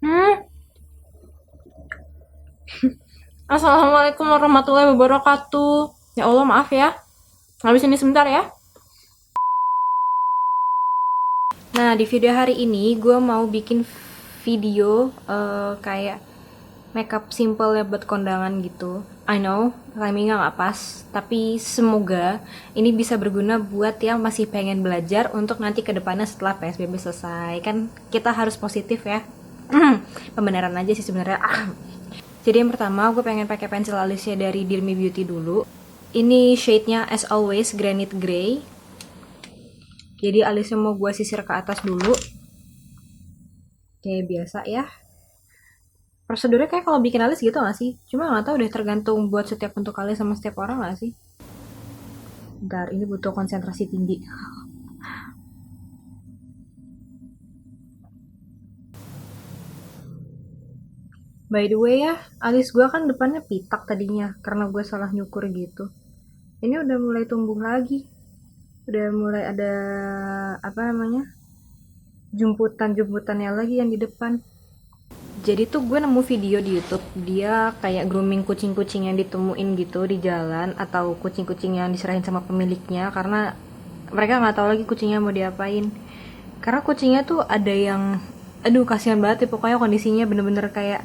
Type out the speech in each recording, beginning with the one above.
Hmm, Assalamualaikum warahmatullahi wabarakatuh. Ya Allah, maaf ya. Habis ini sebentar ya. Nah, di video hari ini gue mau bikin video kayak makeup simple ya buat kondangan gitu. I know, timingnya nggak pas, tapi semoga ini bisa berguna buat yang masih pengen belajar untuk nanti ke depannya setelah PSBB selesai. Kan kita harus positif ya. Pembenaran aja sih sebenarnya. Jadi yang pertama gue pengen pakai pensil alisnya dari Dear Me Beauty dulu. Ini shade-nya as always granite gray. Jadi alisnya mau gue sisir ke atas dulu. Kayak biasa ya. Prosedurnya kayak kalau bikin alis gitu gak sih? Cuma gak tahu deh tergantung buat setiap bentuk alis sama setiap orang gak sih? Bentar, ini butuh konsentrasi tinggi. By the way ya, alis gue kan depannya pitak tadinya karena gue salah nyukur gitu. Ini udah mulai tumbuh lagi. Udah mulai ada apa namanya? Jemputan-jemputannya lagi yang di depan. Jadi tuh gue nemu video di YouTube, dia kayak grooming kucing-kucing yang ditemuin gitu di jalan atau kucing-kucing yang diserahin sama pemiliknya karena mereka nggak tahu lagi kucingnya mau diapain. Karena kucingnya tuh ada yang, aduh kasihan banget ya pokoknya kondisinya bener-bener kayak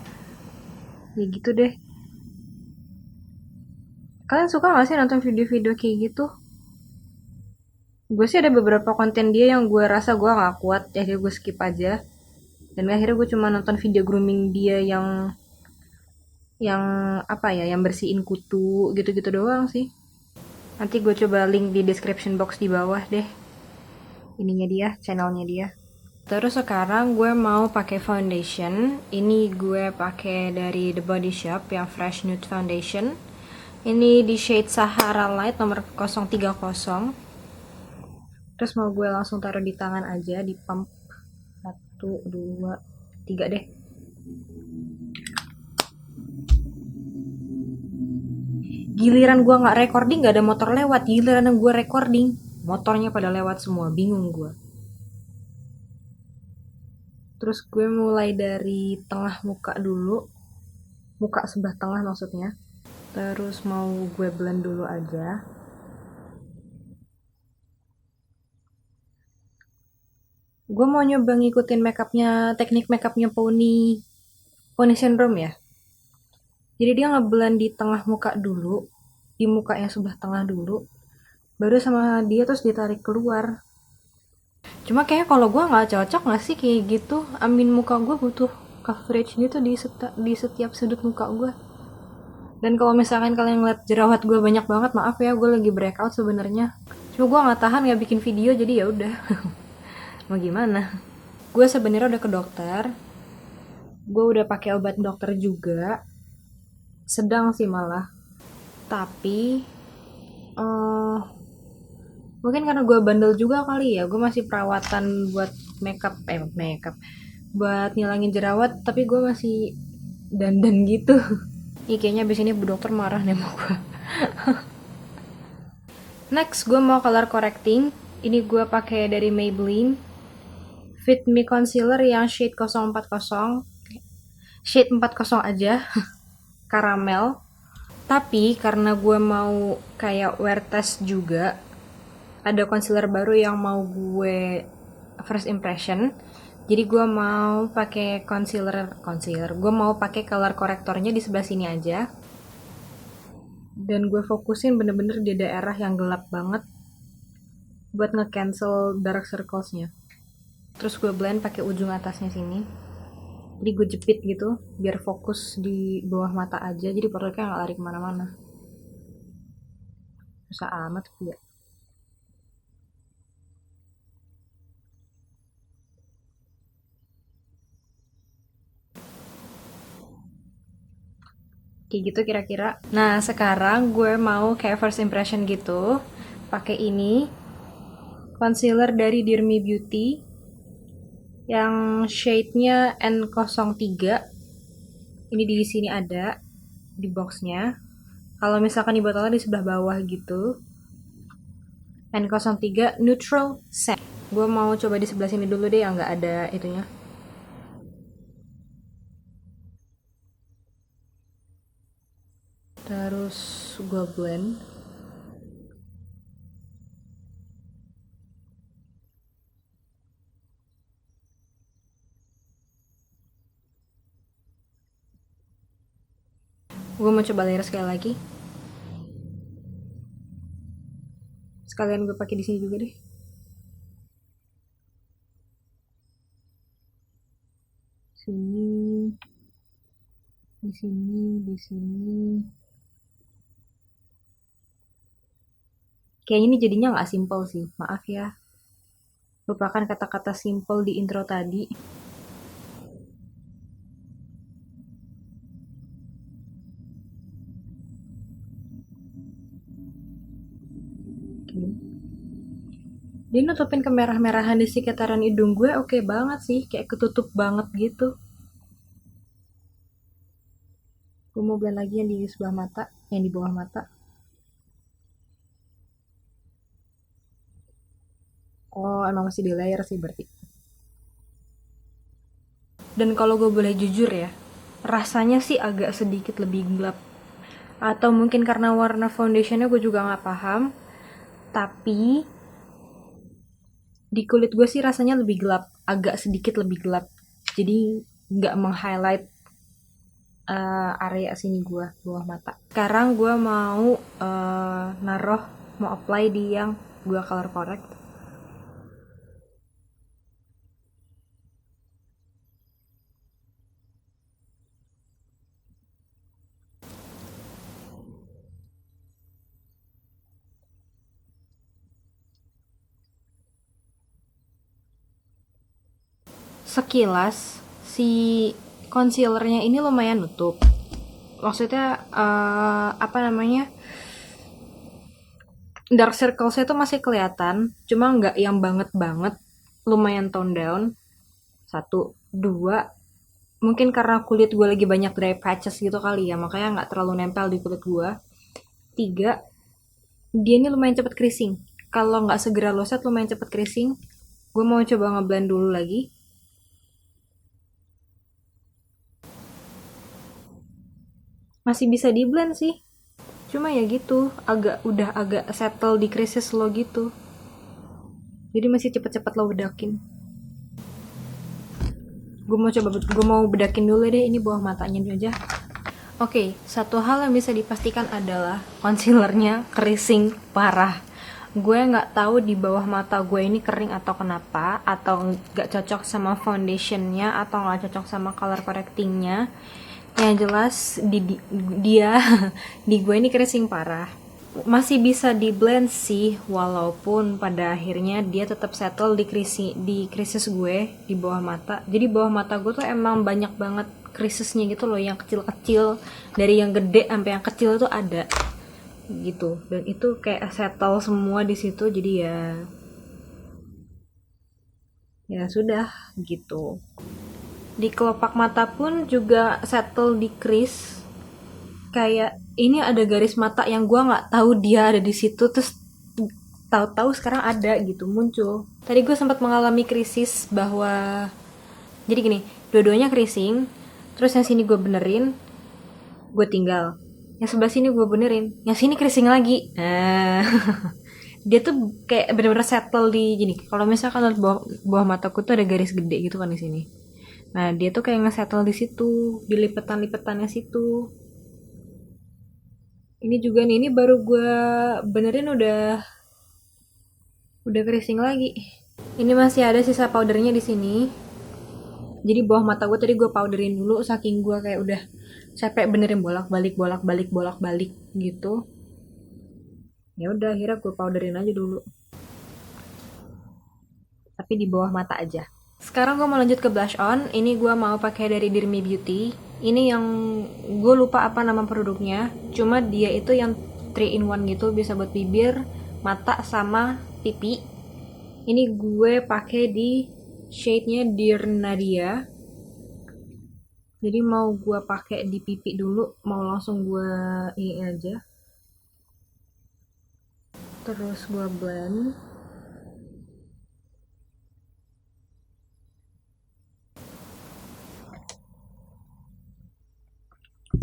ya gitu deh. Kalian suka nggak sih nonton video-video kayak gitu? Gue sih ada beberapa konten dia yang gue rasa gue nggak kuat, ya gue skip aja. Dan akhirnya gue cuma nonton video grooming dia yang apa ya, yang bersihin kutu gitu-gitu doang sih. Nanti gue coba link di description box di bawah deh. Ininya dia, channelnya dia. Terus sekarang gue mau pakai foundation. Ini gue pakai dari The Body Shop yang Fresh Nude Foundation. Ini di shade Sahara Light nomor 030. Terus mau gue langsung taruh di tangan aja, di pump. Satu, dua, tiga deh. Giliran gue nggak recording nggak ada motor lewat. Giliran gue recording motornya pada lewat semua, bingung gue. Terus gue mulai dari tengah muka dulu, muka sebelah tengah maksudnya. Terus mau gue blend dulu aja. Gue mau nyoba ngikutin makeupnya, teknik makeupnya Pony Syndrome ya. Jadi dia ngeblend di tengah muka dulu, di muka yang sebelah tengah dulu, baru sama dia terus ditarik keluar. Cuma kayak kalau gue nggak cocok nggak sih kayak gitu. Amin, muka gue butuh coverage gitu di setiap sudut muka gue. Dan kalau misalkan kalian ngeliat jerawat gue banyak banget, maaf ya, gue lagi breakout sebenarnya. Cuma gue nggak tahan nggak bikin video, jadi ya udah. Mau gimana? Gue sebenarnya udah ke dokter. Gue udah pakai obat dokter juga. Sedang sih malah. Tapi eh mungkin karena gue bandel juga kali ya. Gue masih perawatan buat makeup buat ngilangin jerawat, tapi gue masih dandan gitu. Ih, kayaknya abis ini bu dokter marah nih sama gue. Next, gue mau color correcting. Ini gue pakai dari Maybelline Fit Me Concealer yang shade 040. Shade 40 aja. Caramel. Tapi karena gue mau kayak wear test juga, ada concealer baru yang mau gue first impression. Jadi gue mau pakai concealer. Gue mau pakai color korektornya di sebelah sini aja. Dan gue fokusin bener-bener di daerah yang gelap banget buat nge-cancel dark circles-nya. Terus gue blend pakai ujung atasnya sini. Jadi gue jepit gitu biar fokus di bawah mata aja. Jadi produknya nggak lari kemana-mana. Susah amat ya. Kayak gitu kira-kira. Nah sekarang gue mau kayak first impression gitu. Pakai ini concealer dari Dear Me Beauty yang shade-nya N03. Ini di sini ada di boxnya. Kalau misalkan di botolnya di sebelah bawah gitu. N03 Neutral Scent. Gue mau coba di sebelah sini dulu deh yang nggak ada itunya. gue blend. Gue mau coba layer sekali lagi. Sekalian gue pakai di sini juga deh. Sini, di sini, di sini. Kayaknya ini jadinya nggak simple sih, maaf ya. Lupakan kata-kata simple di intro tadi. Oke. Dia nutupin kemerah-merahan di sekitaran hidung gue oke banget sih, kayak ketutup banget gitu. Gue mau blend lagi yang di sebelah mata, yang di bawah mata. Oh, emang masih di layer sih berarti. Dan kalau gue boleh jujur ya, rasanya sih agak sedikit lebih gelap. Atau mungkin karena warna foundationnya gue juga nggak paham. Tapi di kulit gue sih rasanya lebih gelap, agak sedikit lebih gelap. Jadi nggak meng-highlight area sini gue, bawah mata. Sekarang gue mau naruh, mau apply di yang gue color correct. Sekilas si concealernya ini lumayan nutup. Maksudnya apa namanya, dark circlesnya tuh masih kelihatan, cuma nggak yang banget banget, lumayan tone down. Satu, dua, mungkin karena kulit gue lagi banyak dry patches gitu kali ya, makanya nggak terlalu nempel di kulit gue. Tiga, dia ini lumayan cepet creasing. Kalau nggak segera lo set lumayan cepet creasing. Gue mau coba ngeblend dulu lagi. Masih bisa di blend sih, cuma ya gitu, udah agak settle di creases lo gitu. Jadi masih cepet-cepet lo bedakin. Gue mau bedakin dulu deh ini bawah matanya aja. Oke, satu hal yang bisa dipastikan adalah concealernya keriting parah. Gue nggak tahu di bawah mata gue ini kering atau kenapa, atau nggak cocok sama foundationnya, atau nggak cocok sama color correctingnya. Yang jelas dia di gue ini keriting parah. Masih bisa di blend sih, walaupun pada akhirnya dia tetap settle di krisis gue di bawah mata. Jadi bawah mata gue tuh emang banyak banget krisisnya gitu loh, yang kecil-kecil, dari yang gede sampai yang kecil tuh ada gitu. Dan itu kayak settle semua di situ, jadi ya sudah gitu. Di kelopak mata pun juga settle di crease, kayak ini ada garis mata yang gue nggak tahu dia ada di situ, terus tahu-tahu sekarang ada gitu muncul. Tadi gue sempat mengalami krisis bahwa jadi gini, dua-duanya krising, terus yang sini gue benerin, gue tinggal. Yang sebelah sini gue benerin, yang sini krising lagi. Nah, dia tuh kayak bener-bener settle di gini. Kalau misalkan bawah mataku tuh ada garis gede gitu kan di sini. Nah, dia tuh kayak nge-settle di situ, di lipetan-lipetannya situ. Ini juga nih, ini baru gue benerin udah keriting lagi. Ini masih ada sisa powdernya di sini. Jadi bawah mata gue tadi gue powderin dulu, saking gue kayak udah capek benerin bolak balik gitu. Ya udah akhirnya gue powderin aja dulu. Tapi di bawah mata aja. Sekarang gue mau lanjut ke blush on. Ini gue mau pakai dari Dirmi Beauty. Ini yang gue lupa apa nama produknya. Cuma dia itu yang 3 in 1 gitu, bisa buat bibir, mata sama pipi. Ini gue pakai di shade-nya Dear Nadia. Jadi mau gue pakai di pipi dulu, mau langsung gue ini aja. Terus gue blend.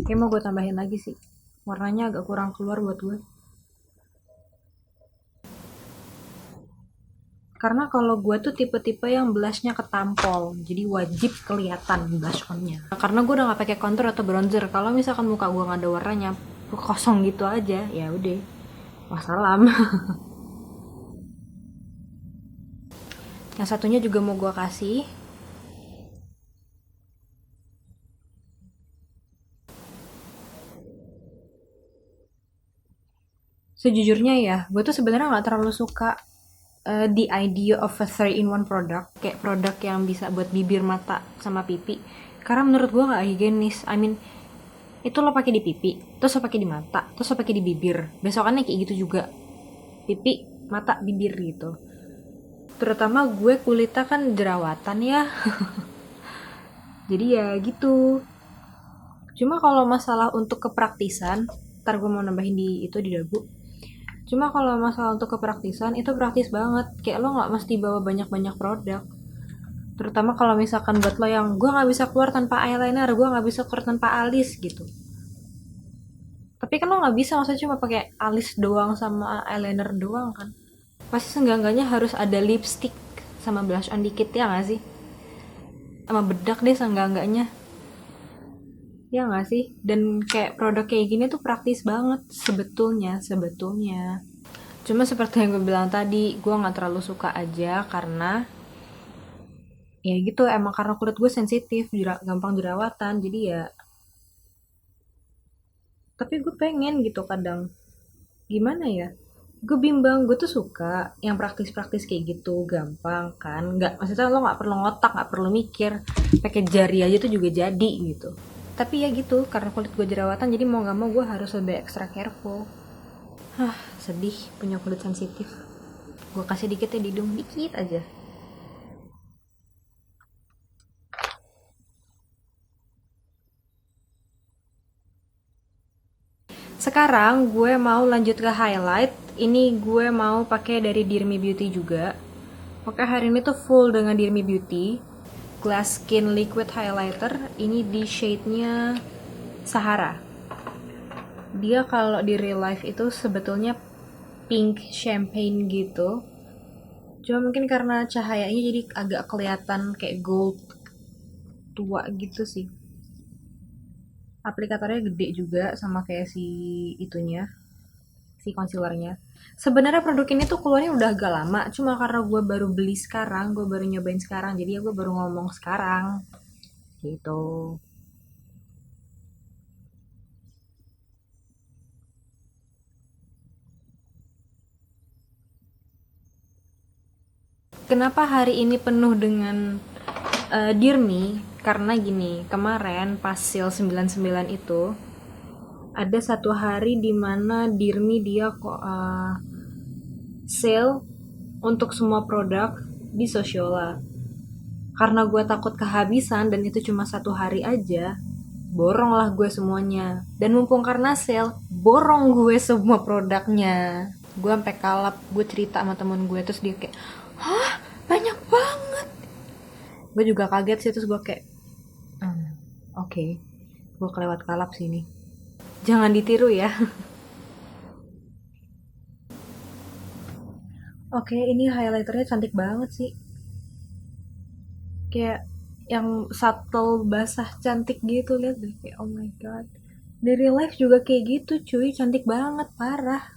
Oke, mau gue tambahin lagi sih. Warnanya agak kurang keluar buat gue. Karena kalau gue tuh tipe-tipe yang blushnya ketampol, jadi wajib kelihatan blush onnya. Karena gue udah nggak pakai contour atau bronzer. Kalau misalkan muka gue nggak ada warnanya, kosong gitu aja, ya udah, wassalam. Yang satunya juga mau gue kasih. Sejujurnya ya, gue tuh sebenarnya nggak terlalu suka the idea of a 3-in-1 product, kayak produk yang bisa buat bibir, mata, sama pipi. Karena menurut gue nggak higienis. I mean, itu lo pakai di pipi, terus lo pakai di mata, terus lo pakai di bibir. Besokannya kayak gitu juga, pipi, mata, bibir gitu. Terutama gue kulitnya kan jerawatan ya, jadi ya gitu. Cuma kalau masalah untuk kepraktisan, ntar gue mau nambahin di itu di dagu. Cuma kalau masalah untuk kepraktisan itu praktis banget. Kayak lo nggak mesti bawa banyak-banyak produk. Terutama kalau misalkan buat lo yang gue nggak bisa keluar tanpa eyeliner, gue nggak bisa keluar tanpa alis gitu. Tapi kan lo nggak bisa maksudnya cuma pakai alis doang sama eyeliner doang kan. Pasti seenggak-enggaknya harus ada lipstick sama blush on dikit ya nggak sih? Sama bedak deh seenggak-enggaknya. Ya nggak sih? Dan kayak produk kayak gini tuh praktis banget sebetulnya. Cuma seperti yang gue bilang tadi, gue nggak terlalu suka aja karena ya gitu, emang karena kulit gue sensitif, gampang jerawatan, jadi ya. Tapi gue pengen gitu kadang, gimana ya, gue bimbang. Gue tuh suka yang praktis-praktis kayak gitu, gampang kan, nggak, maksudnya lo nggak perlu ngotak, nggak perlu mikir, pakai jari aja tuh juga jadi gitu. Tapi ya gitu, karena kulit gue jerawatan, jadi mau nggak mau gue harus lebih extra careful. Sedih punya kulit sensitif. Gue kasih dikit ya di hidung, dikit aja. Sekarang gue mau lanjut ke highlight. Ini gue mau pakai dari Dirmi Beauty juga. Oke, hari ini tuh full dengan Dirmi Beauty Glass Skin Liquid Highlighter. Ini di shade-nya Sahara. Dia kalau di real life itu sebetulnya pink champagne gitu. Cuma mungkin karena cahayanya jadi agak kelihatan kayak gold tua gitu sih. Aplikatornya gede juga sama kayak si itunya, si concealernya. Sebenarnya produk ini tuh keluarnya udah agak lama, cuma karena gue baru beli sekarang, gue baru nyobain sekarang, jadi ya gue baru ngomong sekarang gitu. Kenapa hari ini penuh dengan Dirmi? Karena gini, kemarin pas sale 99 itu ada satu hari di mana Dirmi dia kok sale untuk semua produk di Sociola. Karena gue takut kehabisan dan itu cuma satu hari aja, borong lah gue semuanya. Dan mumpung karena sale, borong gue semua produknya. Gue sampai kalap, gue cerita sama temen gue, terus dia kayak, hah, banyak banget. Gue juga kaget sih, terus gue kayak, oke, gue kelewat kalap sini. Jangan ditiru ya. Oke, ini highlighternya cantik banget sih. Kayak yang subtle basah cantik gitu, lihat deh, kayak oh my god. Dari live juga kayak gitu cuy, cantik banget, parah.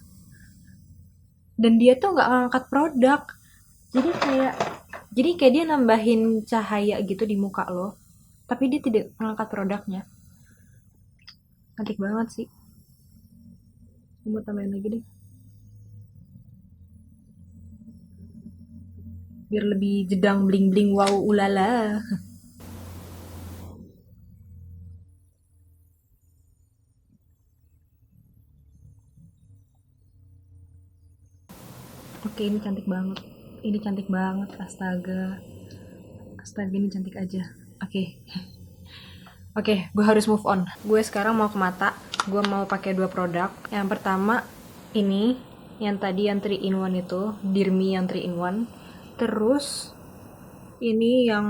Dan dia tuh nggak ngangkat produk, jadi kayak dia nambahin cahaya gitu di muka lo, tapi dia tidak ngangkat produknya. Cantik banget sih. Mau tambahin lagi deh biar lebih jedang bling bling wow ulala. Oke, ini cantik banget, ini cantik banget, astaga, astaga, ini cantik aja. Oke. Oke, gue harus move on. Gue sekarang mau ke mata. Gue mau pakai dua produk. Yang pertama ini, yang tadi yang 3 in 1 itu, Dirmi yang 3 in 1. Terus ini yang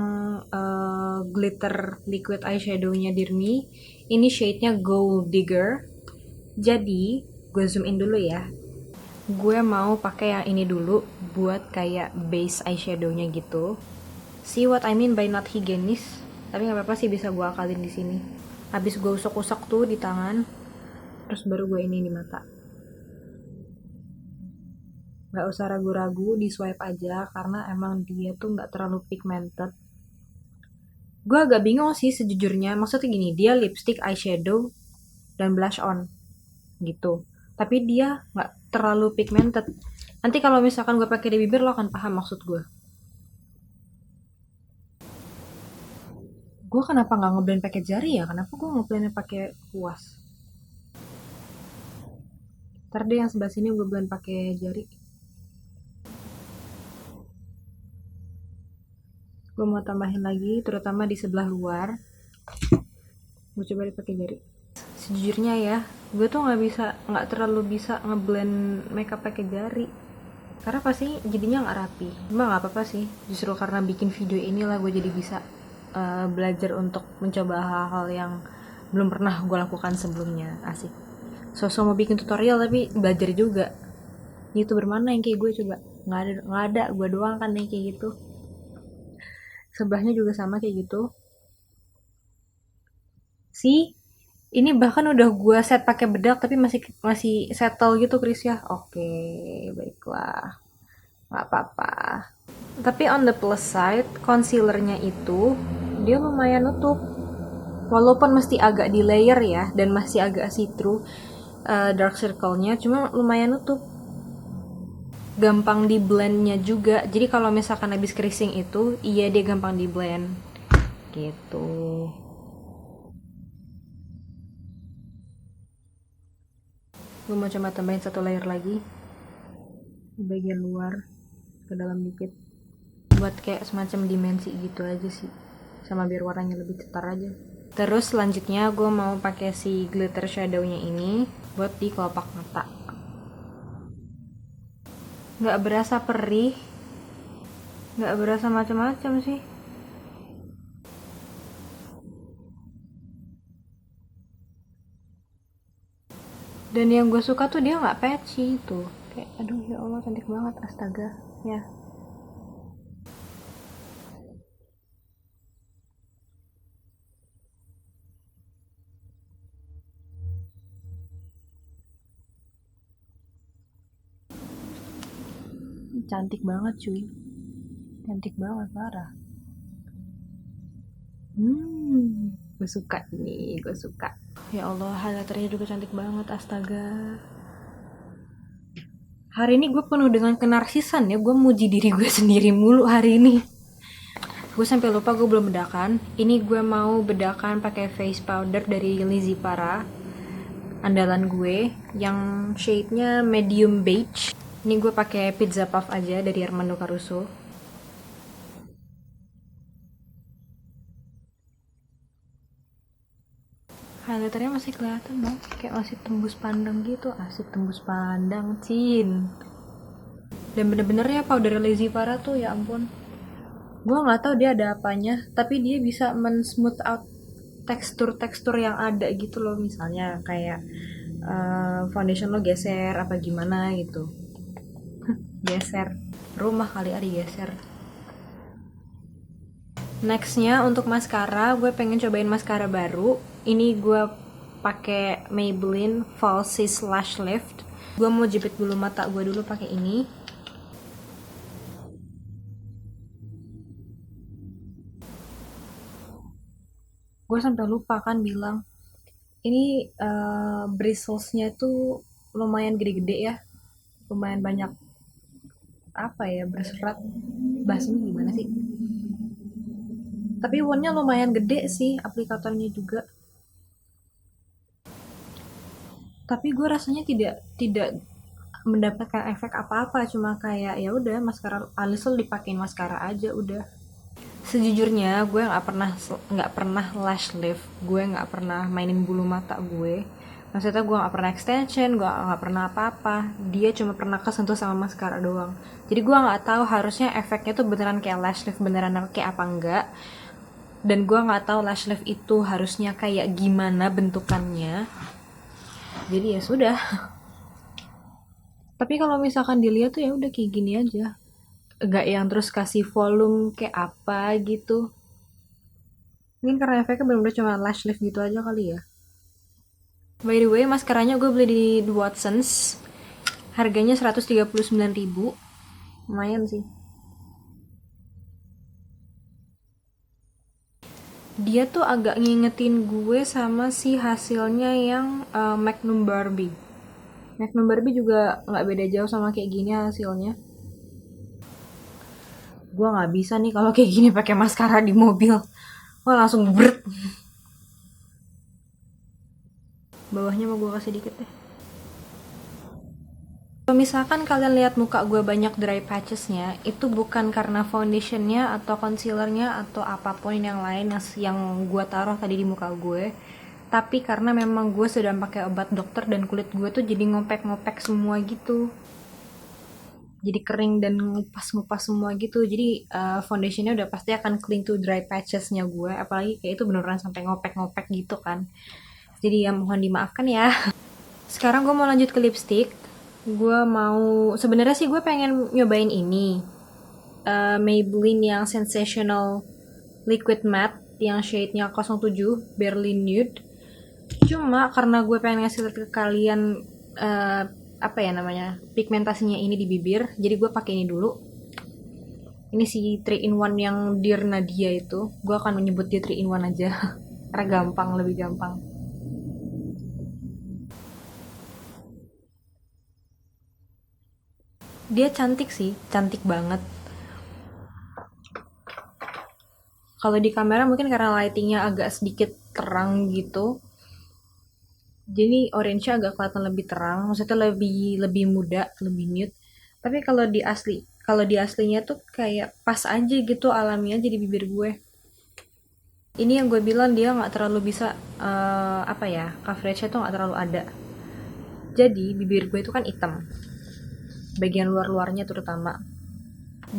glitter liquid eyeshadow-nya Dirmi. Ini shade-nya Gold Digger. Jadi gue zoom in dulu ya. Gue mau pakai yang ini dulu buat kayak base eyeshadownya gitu. See what I mean by not hygienist? Tapi nggak apa-apa sih, bisa gue akalin di sini. Habis gue usok-usok tuh di tangan, terus baru gue ini di mata. Nggak usah ragu-ragu, di swipe aja karena emang dia tuh nggak terlalu pigmented. Gue agak bingung sih sejujurnya, maksudnya gini, dia lipstick, eyeshadow, dan blush on gitu. Tapi dia nggak terlalu pigmented. Nanti kalau misalkan gue pakai di bibir lo akan paham maksud gue. Gue kenapa nggak ngeblend pakai jari ya? Kenapa gue ngeblendnya pakai kuas? Ntar deh yang sebelah sini gue blend pakai jari. Gue mau tambahin lagi, terutama di sebelah luar. Gue coba pakai jari. Sejujurnya ya, gue tuh nggak terlalu bisa ngeblend makeup pakai jari. Karena pasti jadinya nggak rapi. Cuma nggak apa-apa sih. Justru karena bikin video inilah gue jadi bisa belajar untuk mencoba hal-hal yang belum pernah gue lakukan sebelumnya. Asik. Sosok mau bikin tutorial tapi belajar juga. YouTuber mana yang kayak gue coba? Nggak ada. Gue doang kan yang kayak gitu. Sebelahnya juga sama kayak gitu. See, ini bahkan udah gue set pakai bedak tapi masih masih settle gitu Chris ya. Oke, baiklah. Nggak apa-apa. Tapi on the plus side, concealernya itu dia lumayan nutup. Walaupun mesti agak di layer ya dan masih agak see-through dark circle-nya, cuma lumayan nutup. Gampang di blendnya juga. Jadi kalau misalkan habis creasing itu, iya dia gampang di blend. Gitu. Gue mau coba tambahin satu layer lagi di bagian luar ke dalam dikit buat kayak semacam dimensi gitu aja sih, sama biar warnanya lebih cetar aja. Terus selanjutnya gue mau pakai si glitter shadownya ini buat di kelopak mata. Nggak berasa perih, nggak berasa macam-macam sih. Dan yang gue suka tuh dia nggak patchy tuh. Kayak aduh ya Allah cantik banget, astaga ya. Cantik banget cuy, cantik banget parah. Gue suka nih, gue suka. Ya Allah, highlighternya juga cantik banget, astaga. Hari ini gue penuh dengan kenarsisan ya, gue muji diri gue sendiri mulu hari ini. Gue sampai lupa gue belum bedakan. Ini gue mau bedakan pakai face powder dari Lizzy Para, andalan gue, yang shade-nya medium beige. Ini gue pakai Pizza Puff aja dari Armando Caruso. Highlighternya masih kelihatan dong, kayak masih tembus pandang gitu. Asik, tembus pandang, Cin. Dan bener-bener ya powder Lazy Para tuh ya ampun. Gue nggak tahu dia ada apanya, tapi dia bisa men-smooth out tekstur-tekstur yang ada gitu loh. Misalnya kayak foundation lo geser apa gimana gitu. Geser. Rumah kali ada geser. Nextnya untuk maskara, gue pengen cobain maskara baru. Ini gue pakai Maybelline Falsies Lash Lift. Gue mau jepit bulu mata gue dulu pakai ini. Gue sampai lupa kan bilang ini bristlesnya tuh lumayan gede-gede ya, lumayan banyak apa ya, berserat, bahasanya gimana sih, tapi wonnya lumayan gede sih, aplikatornya juga. Tapi gue rasanya tidak mendapatkan efek apa-apa, cuma kayak ya udah maskara alis lo dipakein maskara aja udah. Sejujurnya gue nggak pernah lash lift, gue nggak pernah mainin bulu mata gue. Maksudnya gue nggak pernah extension, gue nggak pernah apa-apa. Dia cuma pernah kesentuh sama maskara doang. Jadi gue nggak tahu harusnya efeknya tuh beneran kayak lash lift beneran kayak apa enggak. Dan gue nggak tahu lash lift itu harusnya kayak gimana bentukannya. Jadi ya sudah. Tapi kalau misalkan dilihat tuh ya udah kayak gini aja. Gak yang terus kasih volume kayak apa gitu. Mungkin karena efeknya bener-bener cuma lash lift gitu aja kali ya. By the way, maskeranya gue beli di Watsons. Harganya 139.000. Lumayan sih. Dia tuh agak ngingetin gue sama si hasilnya yang Magnum Barbie. Magnum Barbie juga nggak beda jauh sama kayak gini hasilnya. Gue nggak bisa nih kalau kayak gini pakai maskara di mobil. Gue langsung bret. Bawahnya mau gue kasih dikit deh. Kalau misalkan kalian lihat muka gue banyak dry patchesnya, itu bukan karena foundationnya atau concealernya atau apapun yang lain yang gue taruh tadi di muka gue, tapi karena memang gue sedang pakai obat dokter dan kulit gue tuh jadi ngopek-ngopek semua gitu, jadi kering dan ngupas-ngupas semua gitu. Jadi foundationnya udah pasti akan cling to dry patchesnya gue, apalagi kayak itu beneran sampai ngopek-ngopek gitu kan. Jadi ya mohon dimaafkan ya. Sekarang gue mau lanjut ke lipstick. Gue mau sebenarnya sih gue pengen nyobain ini. Maybelline yang Sensational Liquid Matte yang shade-nya 07 Berlin Nude. Cuma karena gue pengen ngasih lihat ke kalian apa ya namanya? Pigmentasinya ini di bibir, jadi gue pakai ini dulu. Ini si 3 in 1 yang Dear Nadia itu. Gue akan menyebut dia 3 in 1 aja. Karena gampang, lebih gampang. Dia cantik sih, cantik banget. Kalau di kamera mungkin karena lightingnya agak sedikit terang gitu, jadi orange-nya agak kelihatan lebih terang, maksudnya lebih lebih muda, lebih nude. Tapi kalau di aslinya tuh kayak pas aja gitu alaminya jadi bibir gue. Ini yang gue bilang dia nggak terlalu bisa apa ya, coveragenya tuh nggak terlalu ada. Jadi bibir gue itu kan hitam, bagian luar-luarnya terutama.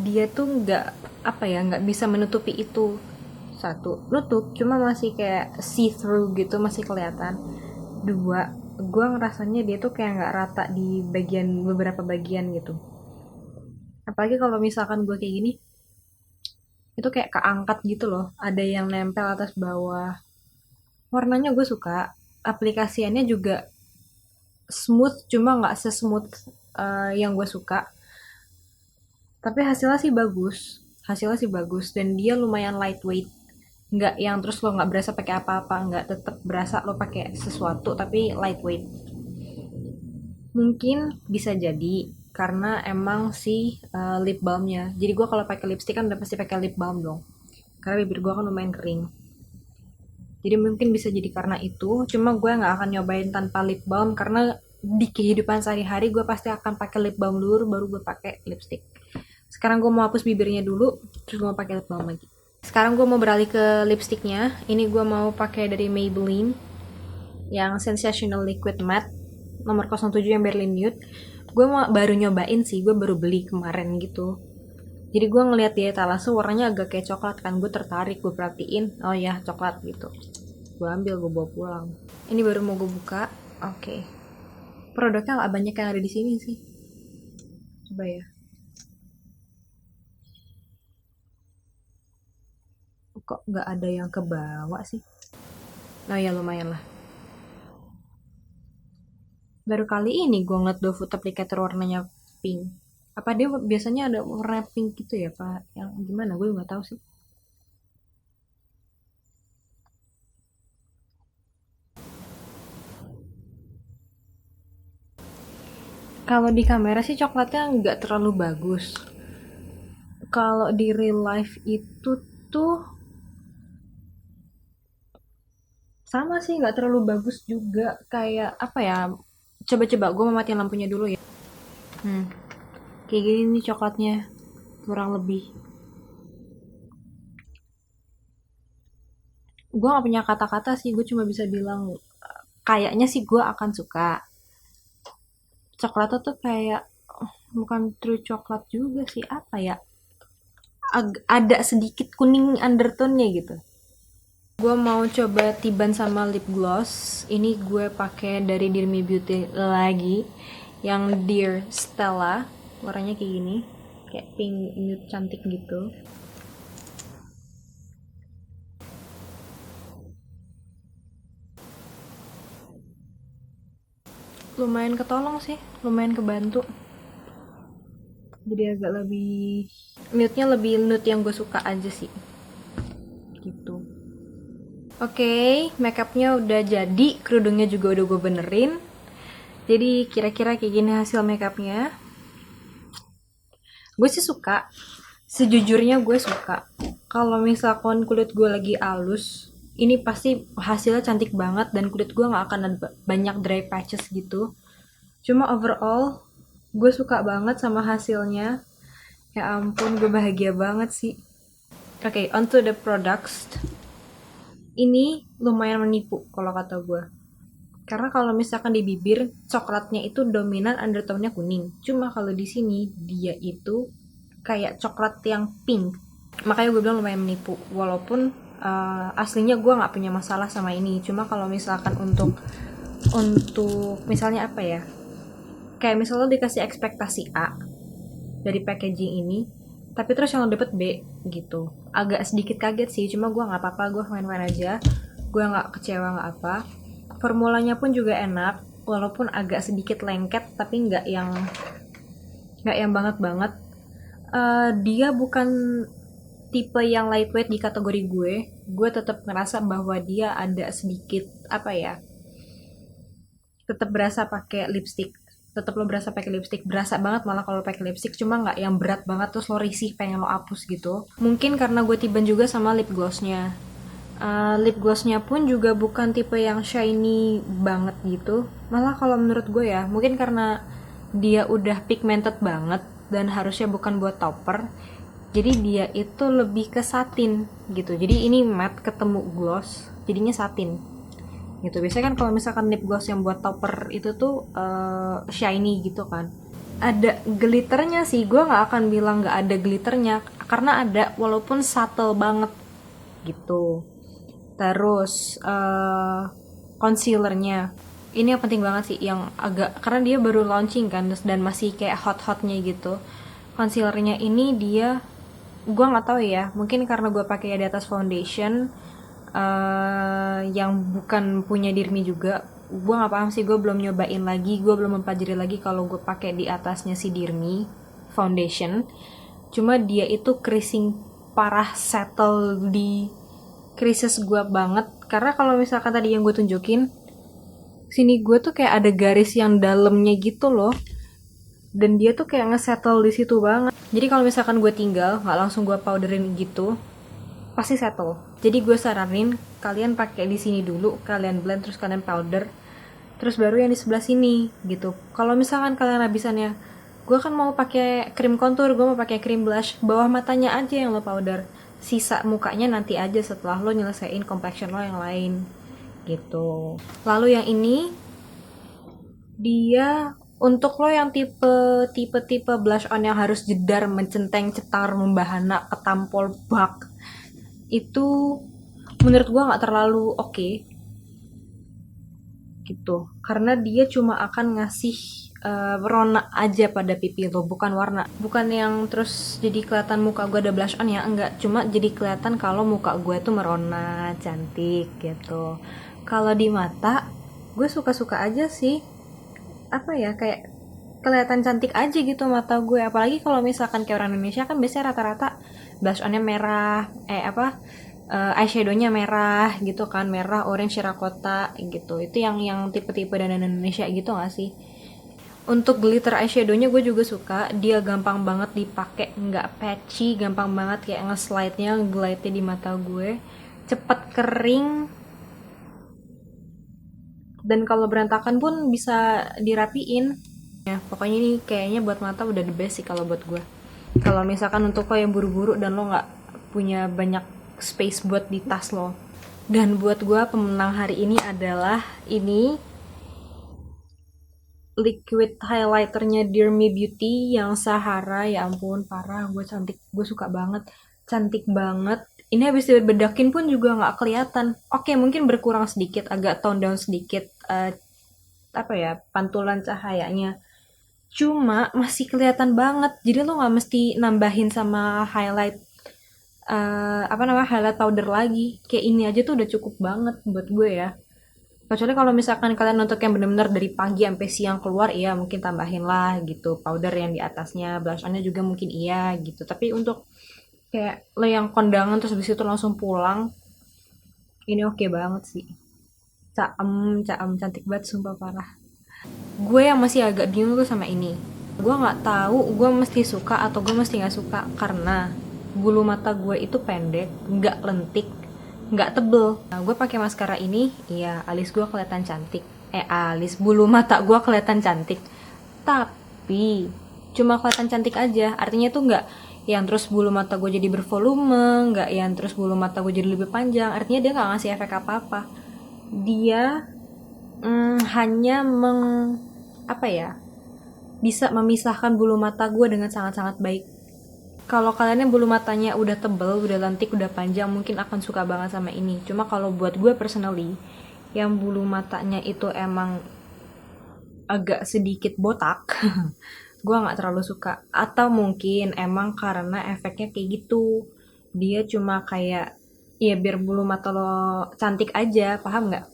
Dia tuh nggak apa ya, nggak bisa menutupi itu. Satu, nutup cuma masih kayak see through gitu, masih kelihatan. Dua, gue ngerasanya dia tuh kayak nggak rata di beberapa bagian gitu. Apalagi kalau misalkan gue kayak gini, itu kayak keangkat gitu loh, ada yang nempel atas bawah. Warnanya gue suka, aplikasiannya juga smooth, cuma nggak sesmooth yang gue suka. Tapi hasilnya sih bagus dan dia lumayan lightweight. Nggak yang terus lo nggak berasa pakai apa-apa, nggak, tetap berasa lo pakai sesuatu tapi lightweight. Mungkin bisa jadi karena emang si lip balmnya. Jadi gue kalau pakai lipstick kan udah pasti pakai lip balm dong, karena bibir gue kan lumayan kering. Jadi mungkin bisa jadi karena itu, cuma gue nggak akan nyobain tanpa lip balm karena di kehidupan sehari-hari gue pasti akan pakai lip balm dulu baru gue pakai lipstick. Sekarang gue mau hapus bibirnya dulu, terus gue mau pakai lip balm lagi. Sekarang gue mau beralih ke lipsticknya. Ini gue mau pakai dari Maybelline yang Sensational Liquid Matte nomor 07 yang Berlin Nude. Gue baru nyobain sih, gue baru beli kemarin gitu. Jadi gue ngeliat di etalase warnanya agak kayak coklat kan, gue tertarik, gue perhatiin, oh ya coklat gitu. Gue ambil, gue bawa pulang. Ini baru mau gue buka. Oke. Produknya nggak banyak yang ada di sini sih. Coba ya. Kok nggak ada yang ke bawah sih? Oh ya lumayan lah. Baru kali ini gue ngeliat doe food applicator warnanya pink. Apa dia biasanya ada warna pink gitu ya pak? Yang gimana? Gue nggak tahu sih. Kalau di kamera sih coklatnya nggak terlalu bagus. Kalau di real life itu tuh sama sih, nggak terlalu bagus juga. Kayak apa ya? Coba-coba gue mau matiin lampunya dulu ya. Hmm, kayak gini nih coklatnya, kurang lebih. Gue gak punya kata-kata sih, gue cuma bisa bilang kayaknya sih gue akan suka. Coklatnya tuh kayak bukan true coklat juga sih, apa ya, ada sedikit kuning undertone-nya gitu. Gue mau coba tiban sama lip gloss. Ini gue pakai dari Dear Me Beauty lagi, yang Dear Stella. Warnanya kayak gini, kayak pink nude cantik gitu. Lumayan ketolong sih, lumayan kebantu. Jadi agak lebih nude-nya lebih nude yang gue suka aja sih. Gitu. Oke, makeupnya udah jadi, kerudungnya juga udah gue benerin. Jadi kira-kira kayak gini hasil makeupnya. Gue sih suka, sejujurnya gue suka. Kalau misalkan kulit gue lagi halus, ini pasti hasilnya cantik banget dan kulit gue nggak akan ada banyak dry patches gitu. Cuma overall, gue suka banget sama hasilnya. Ya ampun, gue bahagia banget sih. Oke, onto the products. Ini lumayan menipu kalau kata gue. Karena kalau misalkan di bibir, coklatnya itu dominan, undertone-nya kuning. Cuma kalau di sini, dia itu kayak coklat yang pink. Makanya gue bilang lumayan menipu. Walaupun aslinya gue nggak punya masalah sama ini. Cuma kalau misalkan untuk misalnya apa ya? Kayak misalnya dikasih ekspektasi A dari packaging ini, tapi terus yang lo dapet B gitu. Agak sedikit kaget sih, cuma gue nggak apa-apa, gue fine-fine aja. Gue nggak kecewa, nggak apa. Formulanya pun juga enak, walaupun agak sedikit lengket, tapi nggak yang banget. Dia bukan tipe yang lightweight di kategori gue. Gue tetap ngerasa bahwa dia ada sedikit apa ya, tetap berasa pakai lipstick. Tetap lo berasa pakai lipstick, berasa banget malah kalau pakai lipstick, cuma nggak yang berat banget terus lo risih pengen lo hapus gitu. Mungkin karena gue tiban juga sama lip glossnya. Lip glossnya pun juga bukan tipe yang shiny banget gitu. Malah kalau menurut gue ya, mungkin karena dia udah pigmented banget dan harusnya bukan buat topper, jadi dia itu lebih ke satin gitu. Jadi ini matte ketemu gloss, jadinya satin gitu. Biasanya kan kalau misalkan lip gloss yang buat topper itu tuh shiny gitu kan, ada glitternya sih. Gue nggak akan bilang nggak ada glitternya, karena ada, walaupun subtle banget gitu. Terus concealernya ini yang penting banget sih, yang agak, karena dia baru launching kan dan masih kayak hot-hotnya gitu. Concealernya ini dia, gue nggak tahu ya, mungkin karena gue pakai di atas foundation yang bukan punya Dirmi juga. Gue nggak paham sih, gue belum nyobain lagi, gue belum mempelajari lagi kalau gue pakai di atasnya si Dirmi foundation. Cuma dia itu creasing parah, settle di creases gue banget. Karena kalau misalkan tadi yang gue tunjukin, sini gue tuh kayak ada garis yang dalamnya gitu loh, dan dia tuh kayak ngesettle di situ banget. Jadi kalau misalkan gue tinggal nggak langsung gue powderin gitu, pasti settle. Jadi gue saranin kalian pakai di sini dulu, kalian blend terus kalian powder, terus baru yang di sebelah sini gitu. Kalau misalkan kalian habisannya, gue kan mau pakai krim contour, gue mau pakai krim blush, bawah matanya aja yang lo powder, sisa mukanya nanti aja setelah lo nyelesain complexion lo yang lain gitu. Lalu yang ini, dia untuk lo yang tipe blush on yang harus jedar, mencenteng, cetar, membahana, ketampol, bak, itu menurut gua nggak terlalu oke gitu, karena dia cuma akan ngasih rona aja pada pipi lo, bukan warna. Bukan yang terus jadi kelihatan muka gue ada blush on ya, enggak, cuma jadi kelihatan kalau muka gue tuh merona, cantik gitu. Kalau di mata, gue suka-suka aja sih, apa ya, kayak kelihatan cantik aja gitu mata gue. Apalagi kalau misalkan kayak orang Indonesia kan biasanya rata-rata blush onnya merah, eyeshadownya merah gitu kan, merah, orange, terracotta gitu. Itu yang tipe-tipe dandan Indonesia gitu gak sih? Untuk glitter eyeshadownya gue juga suka, dia gampang banget dipakai, nggak patchy, gampang banget kayak nge-slide-nya, glide-nya di mata gue, cepet kering, dan kalau berantakan pun bisa dirapiin. Ya, pokoknya ini kayaknya buat mata udah the best sih kalau buat gue. Kalau misalkan untuk lo yang buru-buru dan lo nggak punya banyak space buat di tas lo. Dan buat gue pemenang hari ini adalah ini, liquid highlighternya Dear Me Beauty yang Sahara. Ya ampun, parah, gue cantik, gue suka banget. cantik banget. Ini habis dibedakin pun juga nggak kelihatan. Oke, mungkin berkurang sedikit, agak tone down sedikit, apa ya, pantulan cahayanya. Cuma masih kelihatan banget. Jadi lo nggak mesti nambahin sama highlight, apa namanya, highlight powder lagi. Kayak ini aja tuh udah cukup banget buat gue ya. Kecuali kalau misalkan kalian untuk yang benar-benar dari pagi sampai siang keluar, iya mungkin tambahin lah gitu powder yang di atasnya, blush onnya juga mungkin iya gitu. Tapi untuk kayak lo yang kondangan terus habis itu langsung pulang, ini oke banget sih. Caem, caem, cantik banget sumpah parah. Gue yang masih agak bingung tuh sama ini. Gue nggak tahu gue mesti suka atau gue mesti nggak suka karena bulu mata gue itu pendek, nggak lentik, nggak tebel. Nah, gue pakai maskara ini, iya alis gue kelihatan cantik. Alis bulu mata gue kelihatan cantik. Tapi cuma kelihatan cantik aja. Artinya tuh nggak yang terus bulu mata gue jadi bervolume, nggak yang terus bulu mata gue jadi lebih panjang. Artinya dia nggak ngasih efek apa-apa. Dia hanya apa ya, bisa memisahkan bulu mata gue dengan sangat-sangat baik. Kalau kalian yang bulu matanya udah tebel, udah lentik, udah panjang, mungkin akan suka banget sama ini. Cuma kalau buat gue personally, yang bulu matanya itu emang agak sedikit botak, gue nggak terlalu suka. Atau mungkin emang karena efeknya kayak gitu. Dia cuma kayak, ya biar bulu mata lo cantik aja, paham nggak?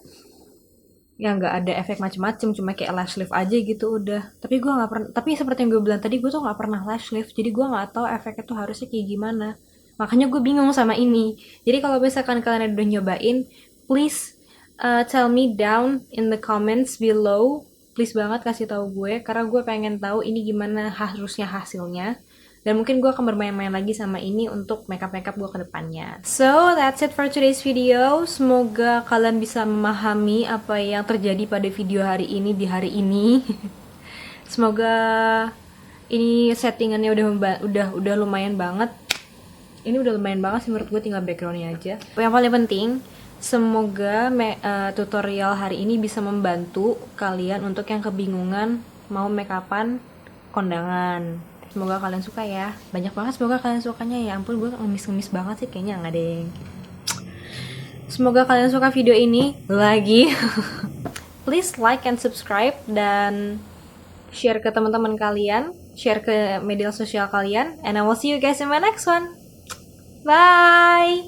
Ya nggak ada efek macem-macem, cuma kayak lash lift aja gitu udah. Tapi gue nggak pernah, tapi seperti yang gue bilang tadi, gue tuh nggak pernah lash lift, jadi gue nggak tahu efeknya tuh harusnya kayak gimana. Makanya gue bingung sama ini. Jadi kalau misalkan kalian udah nyobain, please tell me down in the comments below. Please banget kasih tahu gue, karena gue pengen tahu ini gimana harusnya hasilnya. Dan mungkin gue akan bermain-main lagi sama ini untuk makeup-makeup gue ke depannya. So, that's it for today's video. Semoga kalian bisa memahami apa yang terjadi pada video hari ini di hari ini. Semoga ini settingannya udah lumayan banget. Ini udah lumayan banget sih menurut gue, tinggal backgroundnya aja. Yang paling penting, semoga tutorial hari ini bisa membantu kalian untuk yang kebingungan mau makeupan kondangan. Semoga kalian suka ya. Banyak banget semoga kalian sukanya ya. Ampun, gue ngemis-ngemis banget sih kayaknya, nggak deng. Semoga kalian suka video ini lagi. Please like and subscribe dan share ke teman-teman kalian, share ke media sosial kalian, and I will see you guys in my next one. Bye.